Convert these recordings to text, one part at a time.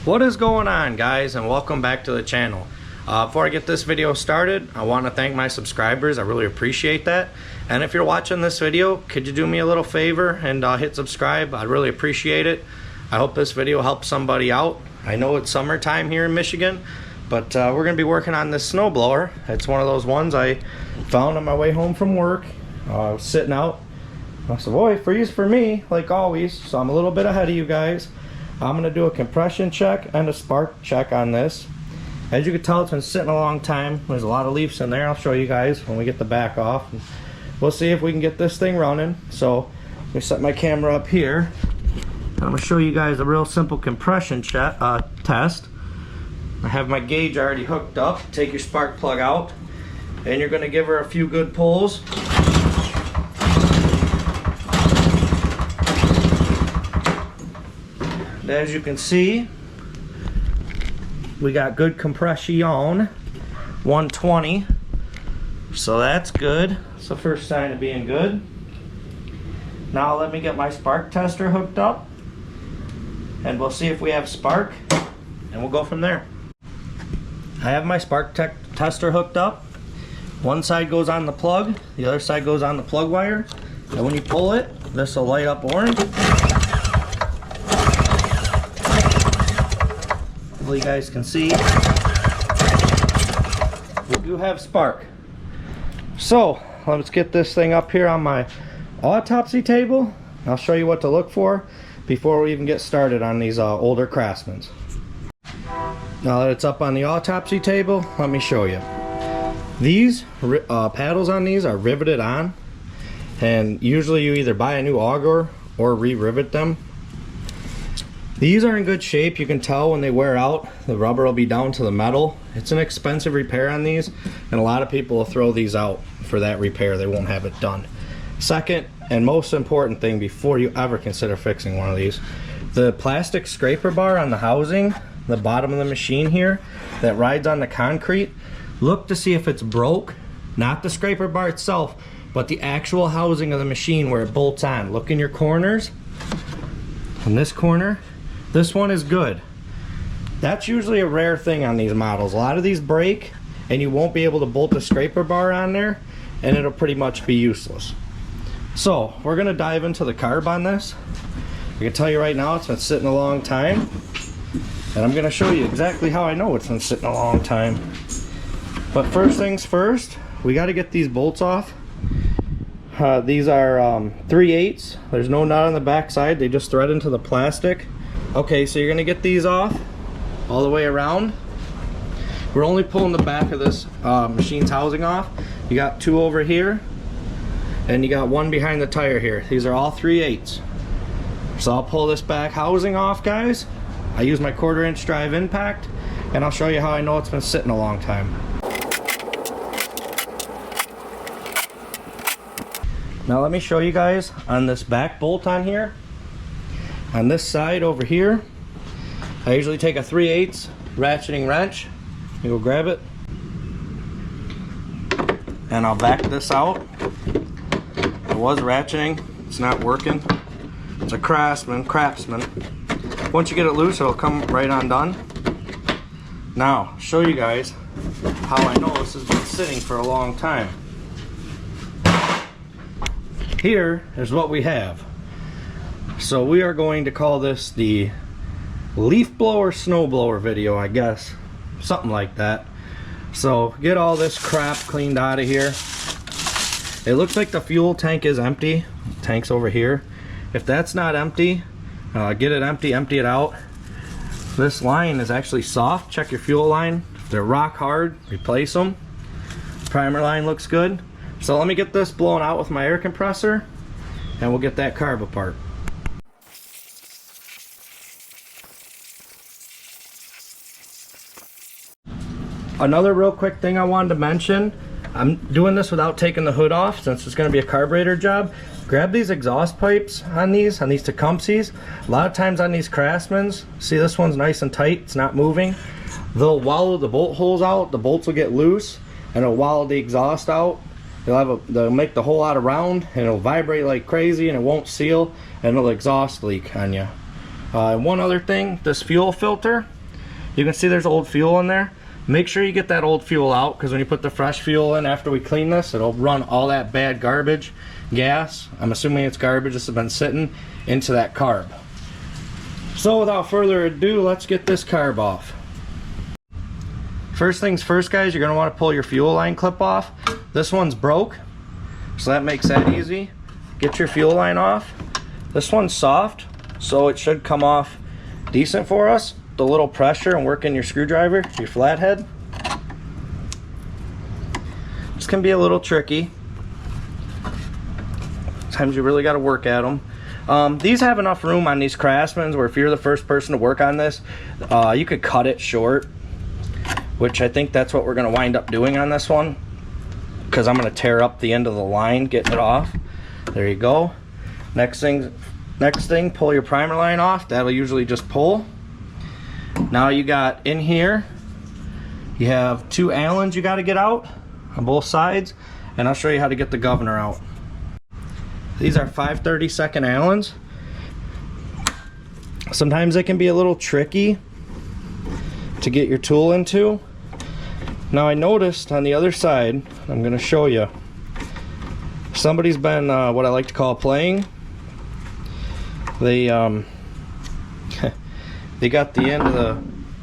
What is going on, guys, and welcome back to the channel. Before I get this video started, I want to thank my subscribers. I really appreciate that. And if you're watching this video, could you do me a little favor and hit subscribe? I'd really appreciate it. I hope this video helps somebody out. I know it's summertime here in Michigan, but we're going to be working on this snowblower. It's one of those ones I found on my way home from work. I was sitting out. I said, boy, freeze for me, like always, so I'm a little bit ahead of you guys. I'm going to do a compression check and a spark check on this. As you can tell, it's been sitting a long time. There's a lot of leaves in there. I'll show you guys when we get the back off. We'll see if we can get this thing running. So let me set my camera up here. I'm going to show you guys a real simple compression check, test. I have my gauge already hooked up. Take your spark plug out, and you're going to give her a few good pulls. As you can see, we got good compression, 120, so that's good. It's the first sign of being good. Now let me get my spark tester hooked up, and we'll see if we have spark, and we'll go from there. I have my spark tester hooked up. One side goes on the plug, the other side goes on the plug wire, and when you pull it, this will light up orange. You guys can see we do have spark. So let's get this thing up here on my autopsy table. I'll show you what to look for before we even get started on these older Craftsmans. Now that it's up on the autopsy table, let me show you. These paddles on these are riveted on, and usually you either buy a new auger or re-rivet them. These are in good shape. You can tell when they wear out, the rubber will be down to the metal. It's an expensive repair on these, and a lot of people will throw these out for that repair. They won't have it done. Second, and most important thing before you ever consider fixing one of these, the plastic scraper bar on the housing, the bottom of the machine here, that rides on the concrete, look to see if it's broke. Not the scraper bar itself, but the actual housing of the machine where it bolts on. Look in your corners. In this corner, this one is good. That's usually a rare thing on these models. A lot of these break and you won't be able to bolt the scraper bar on there, and it'll pretty much be useless. So we're gonna dive into the carb on this. I can tell you right now it's been sitting a long time, and I'm gonna show you exactly how I know it's been sitting a long time. But first things first, we got to get these bolts off. These are 3/8. There's no nut on the back side. They just thread into the plastic. Okay, so you're gonna get these off all the way around. We're only pulling the back of this machine's housing off. You got two over here, and you got one behind the tire here. These are all 3/8. So I'll pull this back housing off, guys. I use my 1/4" drive impact, and I'll show you how I know it's been sitting a long time. Now let me show you guys on this back bolt on here. On this side over here, I usually take a 3/8 ratcheting wrench. You go grab it, and I'll back this out. It was ratcheting, it's not working. It's a Craftsman. Once you get it loose, it'll come right undone. Now, show you guys how I know this has been sitting for a long time. Here is what we have. So we are going to call this the leaf blower snowblower video, I guess, something like that. So get all this crap cleaned out of here. It looks like the fuel tank is empty. Tank's over here. If that's not empty, get it empty, empty it out. This line is actually soft. Check your fuel line. If they're rock hard, replace them. Primer line looks good. So let me get this blown out with my air compressor, and we'll get that carb apart. Another real quick thing I wanted to mention, I'm doing this without taking the hood off since it's going to be a carburetor job. Grab these exhaust pipes on these Tecumsehs. A lot of times on these Craftsmans, see this one's nice and tight, it's not moving. They'll wallow the bolt holes out, the bolts will get loose, and it'll wallow the exhaust out. They'll make the hole out of round, and it'll vibrate like crazy, and it won't seal, and it'll exhaust leak on you. One other thing, this fuel filter, you can see there's old fuel in there. Make sure you get that old fuel out, because when you put the fresh fuel in after we clean this, it'll run all that bad garbage, gas, I'm assuming it's garbage, this has been sitting, into that carb. So without further ado, let's get this carb off. First things first, guys, you're going to want to pull your fuel line clip off. This one's broke, so that makes that easy. Get your fuel line off. This one's soft, so it should come off decent for us. The little pressure and working your screwdriver, your flathead. This can be a little tricky. Sometimes you really got to work at them. These have enough room on these Craftsmans where if you're the first person to work on this, you could cut it short, which I think that's what we're going to wind up doing on this one, because I'm going to tear up the end of the line getting it off. There you go. Next thing, pull your primer line off. That'll usually just pull. Now you got in here, you have 2 Allens you got to get out on both sides, and I'll show you how to get the governor out. These are 5/32 Allens. Sometimes they can be a little tricky to get your tool into. Now I noticed on the other side, I'm going to show you, somebody's been what I like to call playing. They they got the end of the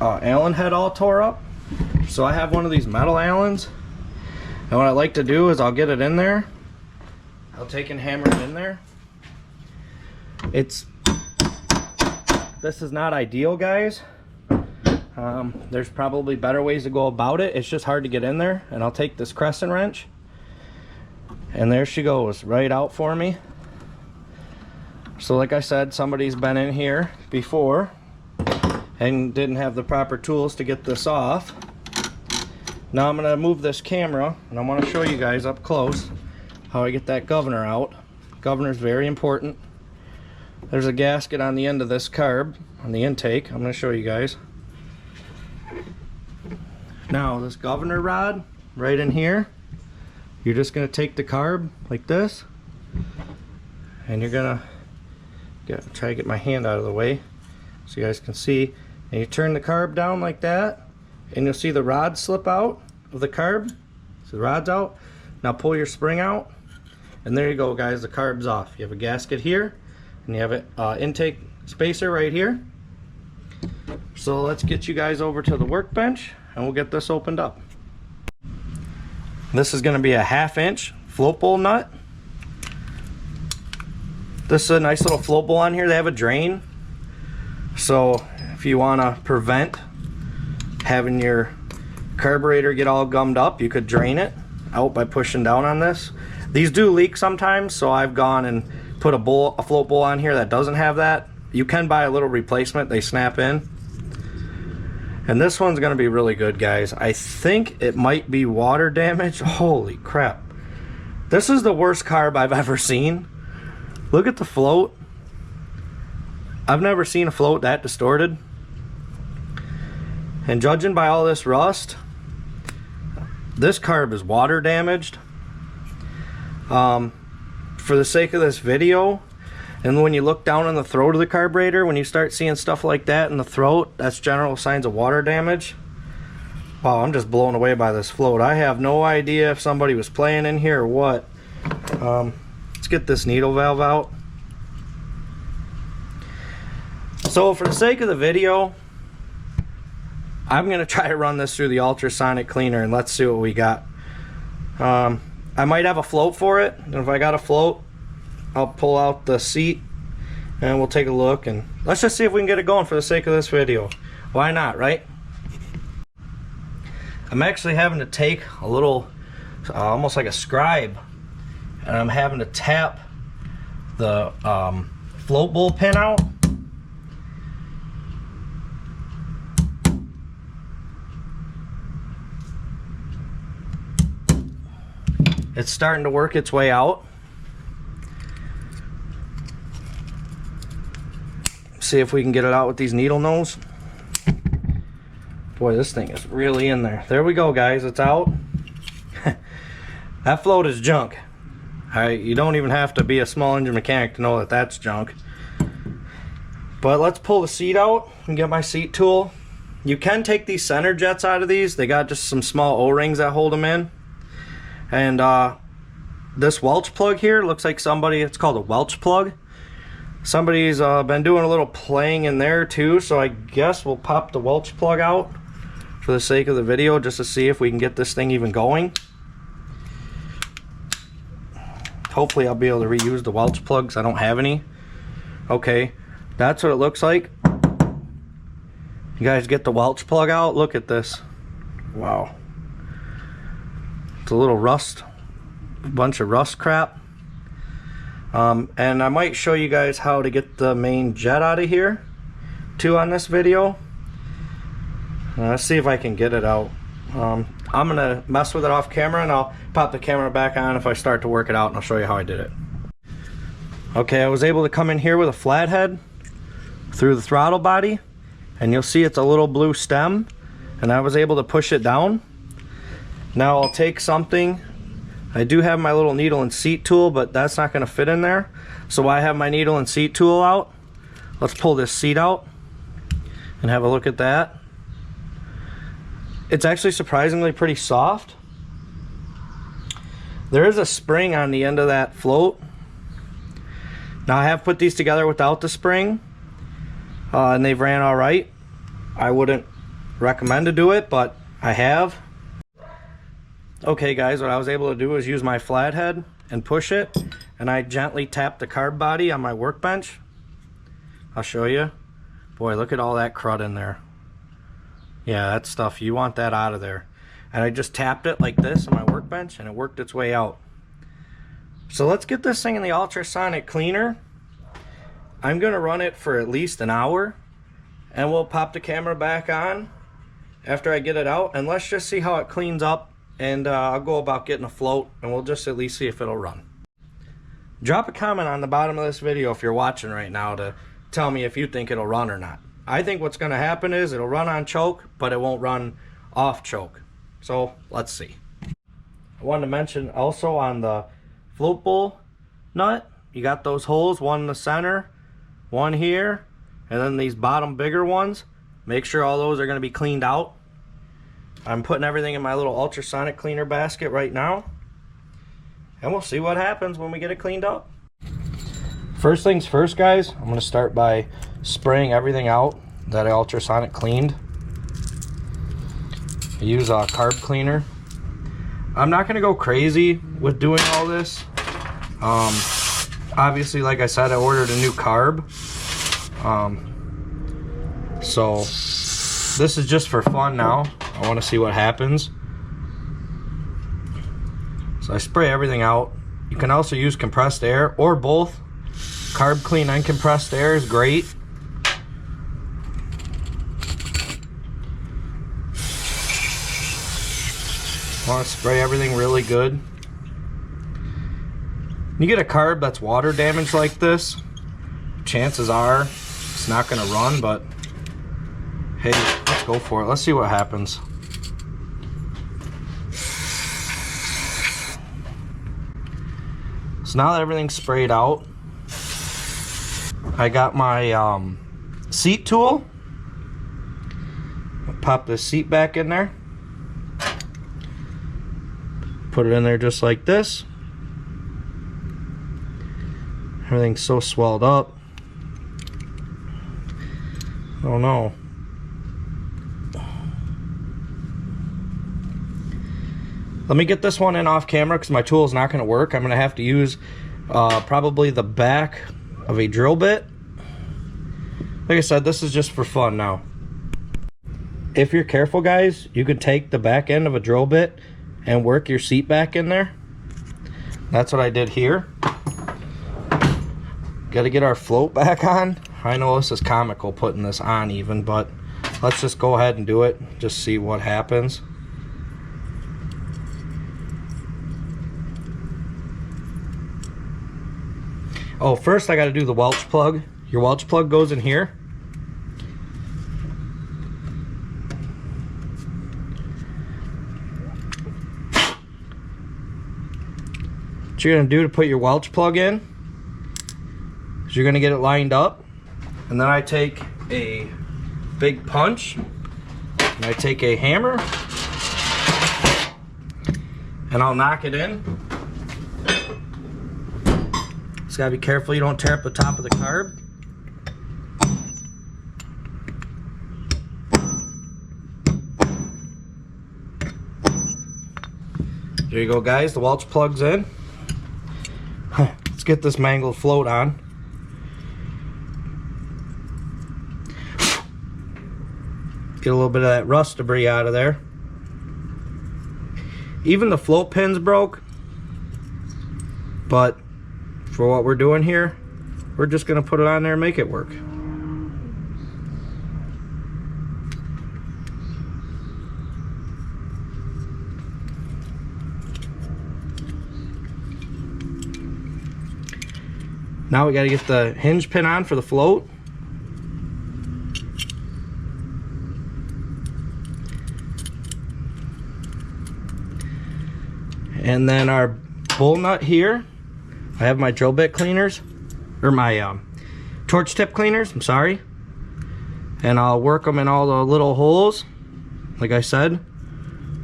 Allen head all tore up. So I have one of these metal Allens, and what I like to do is I'll get it in there. I'll take and hammer it in there. This is not ideal, guys. There's probably better ways to go about it. It's just hard to get in there. And I'll take this crescent wrench, and there she goes, right out for me. So like I said, somebody's been in here before and didn't have the proper tools to get this off. Now I'm going to move this camera, and I want to show you guys up close how I get that governor out. Governor is very important. There's a gasket on the end of this carb, on the intake. I'm going to show you guys. Now this governor rod right in here, you're just going to take the carb like this, and you're going to try to get my hand out of the way so you guys can see, and you turn the carb down like that, and you'll see the rod slip out of the carb. So the rod's out. Now pull your spring out, and there you go, guys, the carb's off. You have a gasket here, and you have an intake spacer right here. So let's get you guys over to the workbench, and we'll get this opened up. This is going to be a 1/2 inch float bowl nut. This is a nice little float bowl on here. They have a drain, so if you want to prevent having your carburetor get all gummed up, you could drain it out by pushing down on this. These do leak sometimes, so I've gone and put a float bowl on here that doesn't have that. You can buy a little replacement, they snap in. And this one's going to be really good, guys. I think it might be water damage. Holy crap. This is the worst carb I've ever seen. Look at the float. I've never seen a float that distorted. And judging by all this rust, this carb is water damaged. For the sake of this video, and when you look down on the throat of the carburetor, when you start seeing stuff like that in the throat, that's general signs of water damage. Wow, I'm just blown away by this float. I have no idea if somebody was playing in here or what. Let's get this needle valve out. So for the sake of the video, I'm going to try to run this through the ultrasonic cleaner, and let's see what we got. I might have a float for it, and if I got a float, I'll pull out the seat and we'll take a look, and let's just see if we can get it going for the sake of this video. Why not, right? I'm actually having to take a little, almost like a scribe, and I'm having to tap the float bowl pin out. It's starting to work its way out. See if we can get it out with these needle nose. Boy, this thing is really in there. There we go, guys, it's out. That float is junk. You don't even have to be a small engine mechanic to know that that's junk. But let's pull the seat out and get my seat tool. You can take these center jets out of these. They got just some small O-rings that hold them in. And this Welch plug here looks like it's called a Welch plug. Somebody's been doing a little playing in there too, so I guess we'll pop the Welch plug out for the sake of the video, just to see if we can get this thing even going. Hopefully I'll be able to reuse the Welch plugs. I don't have any. Okay, that's what it looks like. You guys get the Welch plug out. Look at this. Wow. It's a little rust, a bunch of rust crap. And I might show you guys how to get the main jet out of here too on this video. Let's see if I can get it out. I'm gonna mess with it off camera, and I'll pop the camera back on if I start to work it out, and I'll show you how I did it. Okay, I was able to come in here with a flathead through the throttle body, and you'll see it's a little blue stem, and I was able to push it down. Now I'll take something. I do have my little needle and seat tool, but that's not going to fit in there. So I have my needle and seat tool out. Let's pull this seat out and have a look at that. It's actually surprisingly pretty soft. There is a spring on the end of that float. Now I have put these together without the spring, and they've ran all right. I wouldn't recommend to do it, but I have. Okay guys, what I was able to do is use my flathead and push it, and I gently tapped the carb body on my workbench. I'll show you. Boy, look at all that crud in there. Yeah, that stuff, you want that out of there. And I just tapped it like this on my workbench, and it worked its way out. So let's get this thing in the ultrasonic cleaner. I'm gonna run it for at least an hour, and we'll pop the camera back on after I get it out, and let's just see how it cleans up. And I'll go about getting a float, and we'll just at least see if it'll run. Drop a comment on the bottom of this video if you're watching right now to tell me if you think it'll run or not. I think what's going to happen is it'll run on choke, but it won't run off choke. So let's see. I wanted to mention also on the float bowl nut, you got those holes, one in the center, one here, and then these bottom bigger ones. Make sure all those are going to be cleaned out. I'm putting everything in my little ultrasonic cleaner basket right now, and we'll see what happens when we get it cleaned up. First things first, guys, I'm going to start by spraying everything out that I ultrasonic cleaned. I use a carb cleaner. I'm not going to go crazy with doing all this. Obviously, like I said, I ordered a new carb. So this is just for fun now. I want to see what happens. So I spray everything out. You can also use compressed air or both. Carb clean and compressed air is great. I want to spray everything really good. You get a carb that's water damaged like this, chances are it's not going to run, but hey, let's go for it. Let's see what happens. So now that everything's sprayed out, I got my seat tool. I'll pop this seat back in there. Put it in there just like this. Everything's so swelled up. Oh no. Let me get this one in off camera because my tool is not going to work. I'm going to have to use probably the back of a drill bit. Like I said, this is just for fun now. If you're careful, guys, you can take the back end of a drill bit and work your seat back in there. That's what I did here. Got to get our float back on. I know this is comical putting this on even, but let's just go ahead and do it. Just see what happens. Oh, first I got to do the Welch plug. Your Welch plug goes in here. What you're going to do to put your Welch plug in is you're going to get it lined up And then I take a big punch, and I take a hammer, and I'll knock it in. Just gotta be careful you don't tear up the top of the carb. There you go, guys, the Welch plug's in. Let's get this mangled float on. Get a little bit of that rust debris out of there. Even the float pin's broke, but for what we're doing here, we're just gonna put it on there and make it work. Now we gotta get the hinge pin on for the float. And then our bowl nut here, I have my drill bit cleaners, or my torch tip cleaners, I'm sorry. And I'll work them in all the little holes. Like I said,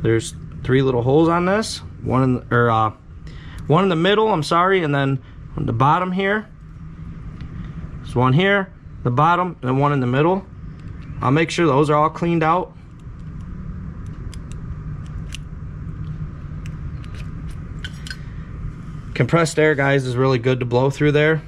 there's 3 little holes on this. One in the middle, I'm sorry, and then on the bottom here. There's one here, the bottom, and one in the middle. I'll make sure those are all cleaned out. Compressed air, guys, is really good to blow through there.